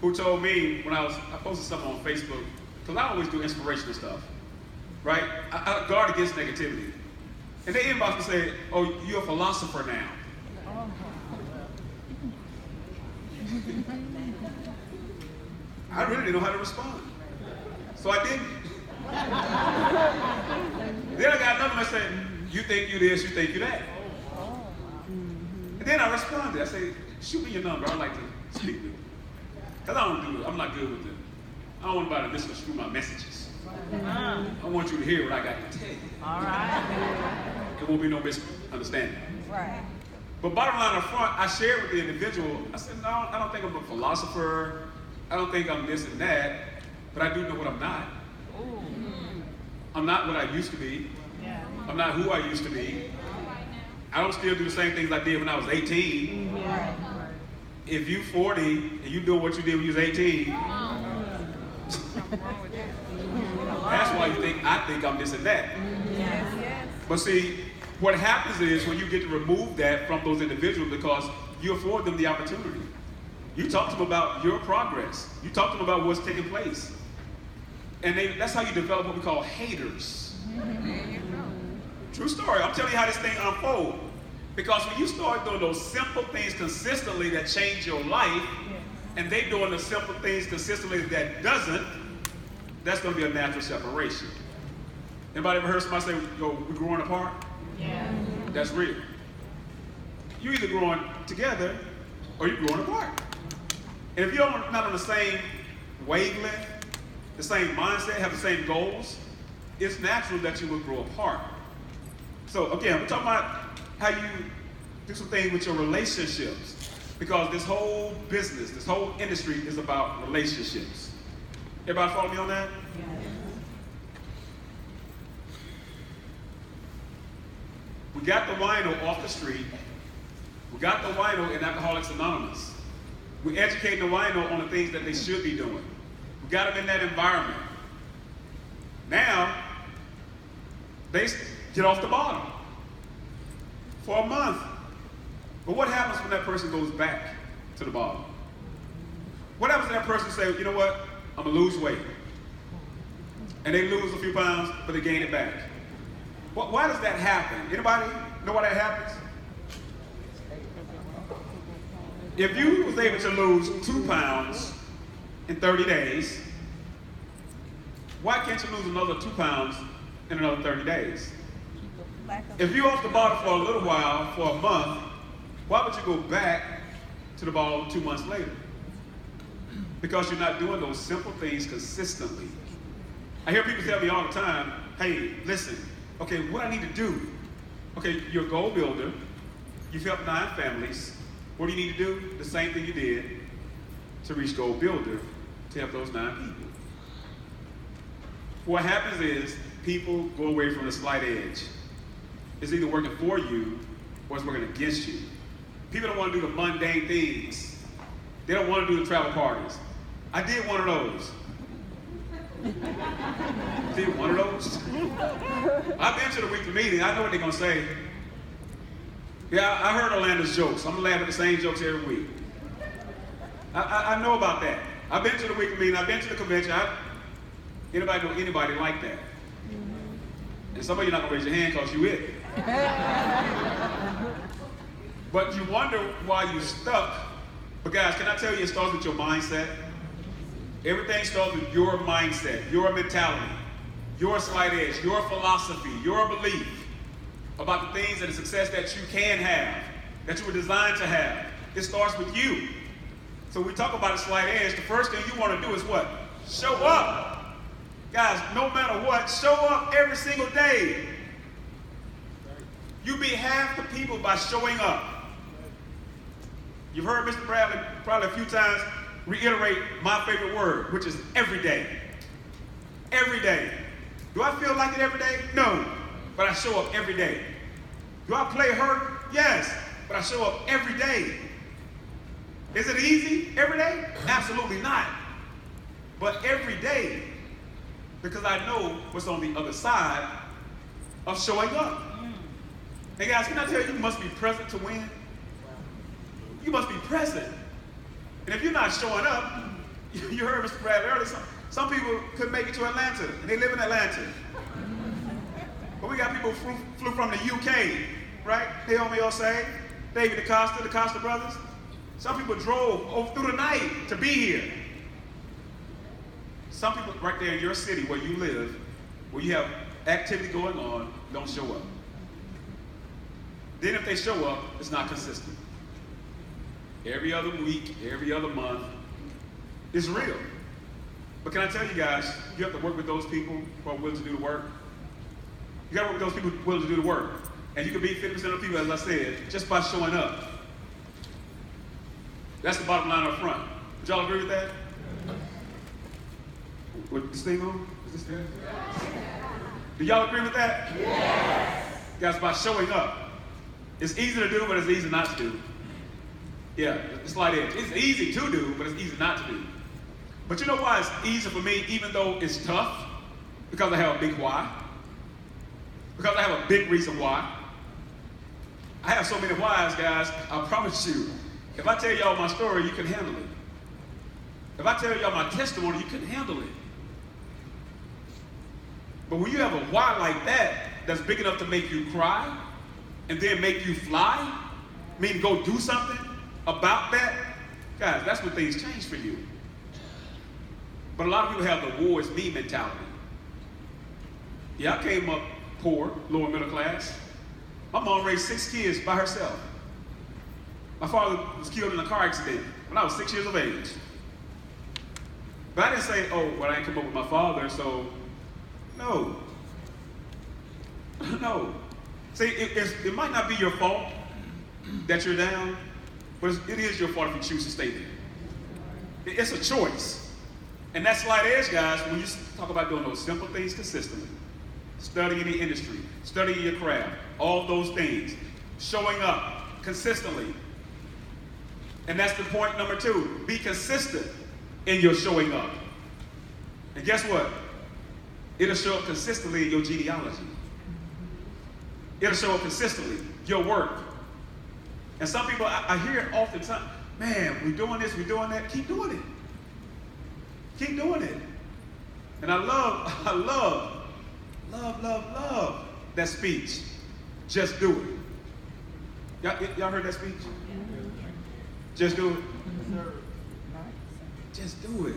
who told me when I posted something on Facebook, because I always do inspirational stuff, right? I guard against negativity. And they inboxed me and say, oh, you're a philosopher now. I really didn't know how to respond. So I didn't. Then I got another one that said, you think you this, you think you that. And then I responded. I said, shoot me your number. I'd like to speak with you. Because I'm not good with it. I don't want anybody to misconstrue my messages. I want you to hear what I got to tell you. All right. There won't be no misunderstanding. Right. But bottom line up front, I shared with the individual, I said, no, I don't think I'm a philosopher. I don't think I'm this and that. But I do know what I'm not. Ooh. I'm not what I used to be. Yeah. I'm not who I used to be. I don't still do the same things I did when I was 18. Right. If you 40 and you doing what you did when you was 18, that's why I think I'm this and that. Yes, yes. But see, what happens is when you get to remove that from those individuals because you afford them the opportunity. You talk to them about your progress. You talk to them about what's taking place. And that's how you develop what we call haters. True story. I'm telling you how this thing unfolds. Because when you start doing those simple things consistently that change your life, and they doing the simple things consistently that doesn't, that's going to be a natural separation. Anybody ever heard somebody say, yo, we're growing apart? Yeah. That's real. You're either growing together or you're growing apart. And if you're not on the same wavelength, the same mindset, have the same goals, it's natural that you will grow apart. So again, we're talking about how you do some things with your relationships. Because this whole business, this whole industry is about relationships. Everybody follow me on that? Yes. We got the wino off the street. We got the wino in Alcoholics Anonymous. We're educating the wino on the things that they should be doing. We got them in that environment. Now, they get off the bottom for a month. But what happens when that person goes back to the bottom? What happens when that person says, you know what, I'm going to lose weight. And they lose a few pounds, but they gain it back. Why does that happen? Anybody know why that happens? If you was able to lose 2 pounds in 30 days, why can't you lose another 2 pounds in another 30 days? If you're off the bottom for a little while, for a month, why would you go back to the bottom 2 months later? Because you're not doing those simple things consistently. I hear people tell me all the time, hey, listen, okay, what I need to do? Okay, you're a goal builder. You've helped 9 families. What do you need to do? The same thing you did to reach goal builder to help those 9 people. What happens is people go away from the slight edge. It's either working for you or it's working against you. People don't want to do the mundane things. They don't want to do the travel parties. I did one of those. Did one of those? I've been to the weekly meeting. I know what they're going to say. Yeah, I heard Orlando's jokes. I'm going to laugh at the same jokes every week. I know about that. I've been to the weekly meeting. I've been to the convention. Anybody know anybody like that? And some of you are not going to raise your hand because you it. But you wonder why you're stuck. But guys, can I tell you, it starts with your mindset. Everything starts with your mindset, your mentality, your slight edge, your philosophy, your belief about the things and the success that you can have, that you were designed to have. It starts with you. So we talk about a slight edge. The first thing you want to do is what? Show up. Guys, no matter what, show up every single day. You beat half the people by showing up. You've heard Mr. Bradley probably a few times reiterate my favorite word, which is every day. Every day. Do I feel like it every day? No. But I show up every day. Do I play hurt? Yes. But I show up every day. Is it easy every day? Absolutely not. But every day. Because I know what's on the other side of showing up. Hey guys, can I tell you, you must be present to win? You must be present. And if you're not showing up, You heard Mr. Bradley earlier. Some people couldn't make it to Atlanta, and they live in Atlanta. But we got people who flew from the UK, right? Naomi Osei, David the Costa brothers. Some people drove over through the night to be here. Some people right there in your city where you live, where you have activity going on, don't show up. Then if they show up, it's not consistent. Every other week, every other month, it's real. But can I tell you guys, you have to work with those people who are willing to do the work. You got to work with those people who are willing to do the work. And you can beat 50% of the people, as I said, just by showing up. That's the bottom line up front. Would y'all agree with that? With this thing on? Is this thing? Do y'all agree with that? Yes. Guys, by showing up. It's easy to do, but it's easy not to do. Yeah, it's slight edge. It's easy to do, but it's easy not to do. But you know why it's easy for me, even though it's tough? Because I have a big why. Because I have a big reason why. I have so many whys, guys, I promise you. If I tell y'all my story, you can handle it. If I tell y'all my testimony, you can handle it. But when you have a why like that, that's big enough to make you cry, and then make you fly, meaning go do something about that, guys, that's when things change for you. But a lot of people have the war is me mentality. Yeah, I came up poor, lower middle class. My mom raised 6 kids by herself. My father was killed in a car accident when I was 6 years of age. But I didn't say, oh, well, I didn't come up with my father, so no. No. See, it might not be your fault that you're down, but it is your fault if you choose to stay there. It's a choice. And that slight edge, guys, when you talk about doing those simple things consistently, studying the industry, studying your craft, all those things, showing up consistently. And that's the point number 2. Be consistent in your showing up. And guess what? It'll show up consistently in your genealogy. It'll show up consistently, your work. And some people, I hear it often time, man, we're doing this, we're doing that. Keep doing it. Keep doing it. And I love that speech. Just do it. Y'all heard that speech? Just do it. Just do it.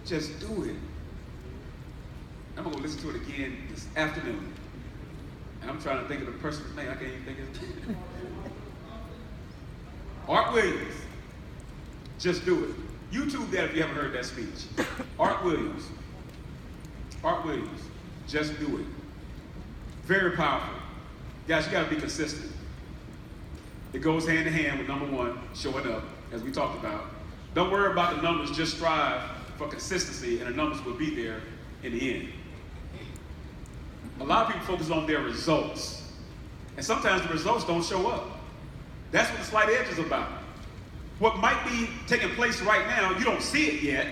Just do it. I'm going to listen to it again this afternoon. And I'm trying to think of the person's name. I can't even think of his name. Art Williams. Just do it. YouTube that if you haven't heard that speech. Art Williams. Art Williams. Just do it. Very powerful. Guys, you got to be consistent. It goes hand in hand with number 1, showing up, as we talked about. Don't worry about the numbers, just strive for consistency, and the numbers will be there in the end. A lot of people focus on their results, and sometimes the results don't show up. That's what the slight edge is about. What might be taking place right now, you don't see it yet,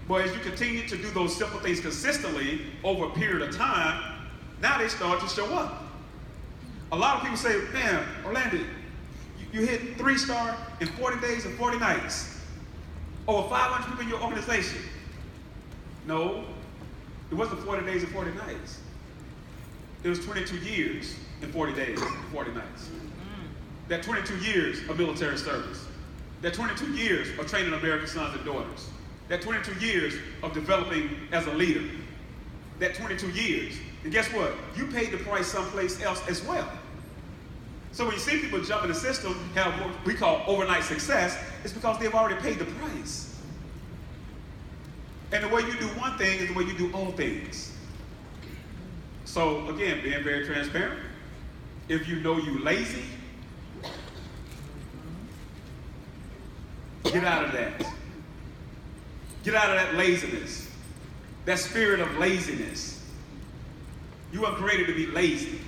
but as you continue to do those simple things consistently over a period of time, now they start to show up. A lot of people say, man, Orlando, you hit 3-star in 40 days and 40 nights. Over 500 people in your organization. No, it wasn't 40 days and 40 nights. It was 22 years and 40 days and 40 nights. That 22 years of military service. That 22 years of training American sons and daughters. That 22 years of developing as a leader. That 22 years. And guess what? You paid the price someplace else as well. So when you see people jump in the system, have what we call overnight success, it's because they've already paid the price. And the way you do one thing is the way you do all things. So again, being very transparent. If you know you're lazy, get out of that. Get out of that laziness. That spirit of laziness. You weren't created to be lazy.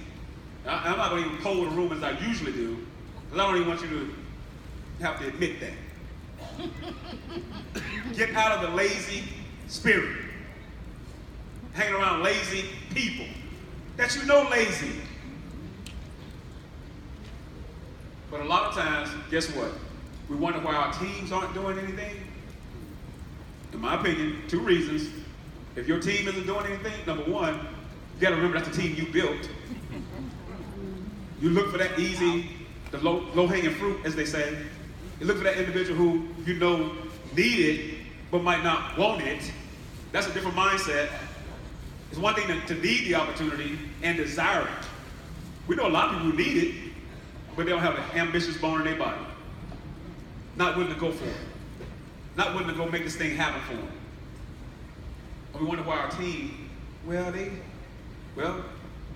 I'm not going to even poll the room as I usually do, because I don't even want you to have to admit that. Get out of the lazy spirit. Hanging around lazy people that you know lazy. But a lot of times, guess what? We wonder why our teams aren't doing anything. In my opinion, 2 reasons. If your team isn't doing anything, number one, you gotta remember that's the team you built. You look for that easy, the low-hanging fruit, as they say. You look for that individual who you know need it, but might not want it. That's a different mindset. It's one thing to need the opportunity and desire it. We know a lot of people who need it, but they don't have an ambitious bone in their body. Not willing to go for it. Not willing to go make this thing happen for them. And we wonder why our team, well,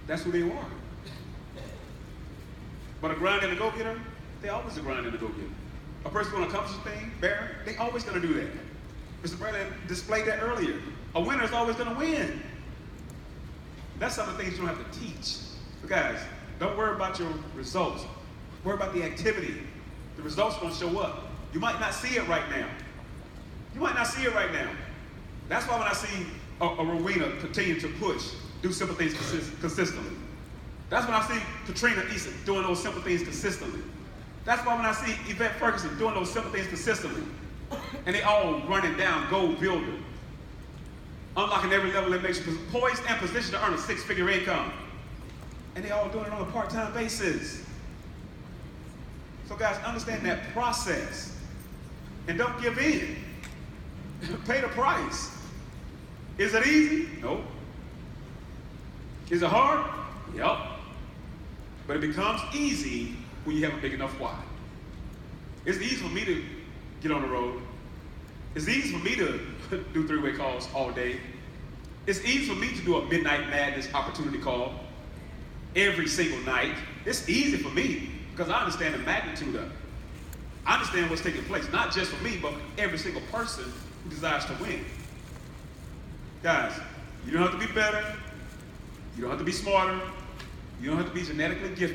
that's who they are. But a grind and a go-getter, they always a grind and a go-getter. A person going to accomplish a thing, Baron, they always going to do that. Mr. Bradley displayed that earlier. A winner is always going to win. That's some of the things you don't have to teach. So guys, don't worry about your results. Worry about the activity. The results are going to show up. You might not see it right now. You might not see it right now. That's why when I see a Rowena continue to push, do simple things consistently. That's when I see Katrina Eason doing those simple things consistently. That's why when I see Yvette Ferguson doing those simple things consistently, and they all running down gold builder, unlocking every level that makes you poised and positioned to earn a 6-figure income. And they all doing it on a part-time basis. So guys, understand that process. And don't give in. Pay the price. Is it easy? No. Is it hard? Yep. But it becomes easy when you have a big enough why. It's easy for me to get on the road. It's easy for me to do 3-way calls all day. It's easy for me to do a midnight madness opportunity call every single night. It's easy for me because I understand the magnitude of it. I understand what's taking place, not just for me, but for every single person who desires to win. Guys, you don't have to be better. You don't have to be smarter. You don't have to be genetically gifted.